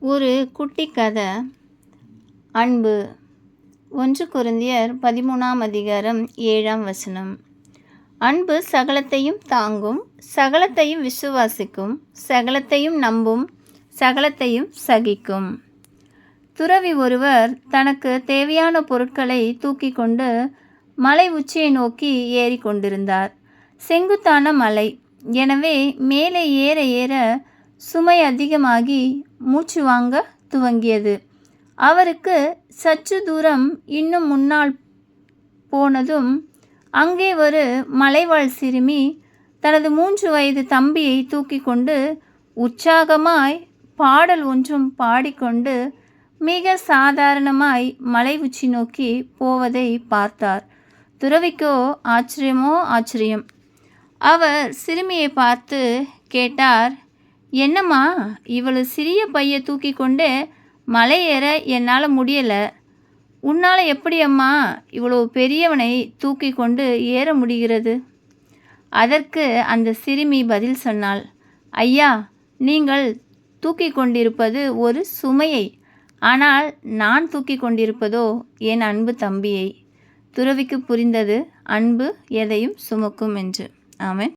ஒரு குட்டி கதை. அன்பு. 1 கொரிந்தியர் 13ஆம் அதிகாரம் 7ஆம் வசனம். அன்பு சகலத்தையும் தாங்கும், சகலத்தையும் விசுவாசிக்கும், சகலத்தையும் நம்பும், சகலத்தையும் சகிக்கும். துறவி ஒருவர் தனக்கு தேவையான பொருட்களை தூக்கி கொண்டு மலை உச்சியை நோக்கி ஏறி கொண்டிருந்தார். செங்குத்தான மலை, எனவே மேலே ஏற ஏற சுமை அதிகமாகி மூச்சு வாங்க துவங்கியது. அவருக்கு சற்று தூரம் இன்னும் முன்னால் போனதும் அங்கே ஒரு மலைவாழ் சிறுமி தனது 3 வயது தம்பியை தூக்கி கொண்டு உற்சாகமாய் பாடல் ஒன்றும் பாடிக்கொண்டு மிக சாதாரணமாய் மலை உச்சி நோக்கி போவதை பார்த்தார். துறவிக்கோ ஆச்சரியமோ ஆச்சரியம். அவர் சிறுமியை பார்த்து கேட்டார், என்னம்மா, இவ்வளவு சிறிய பையை தூக்கி கொண்டு மலை ஏற என்னால் முடியலை. உன்னால் எப்படி அம்மா இவ்வளவு பெரியவனை தூக்கி கொண்டு ஏற முடிகிறது? அதற்கு அந்த சிறுமி பதில் சொன்னாள், ஐயா, நீங்கள் தூக்கி கொண்டிருப்பது ஒரு சுமையை, ஆனால் நான் தூக்கி கொண்டிருப்பதோ என் அன்பு தம்பியை. துறவிக்கு புரிந்தது, அன்பு எதையும் சுமக்கும் என்று. ஆமென்.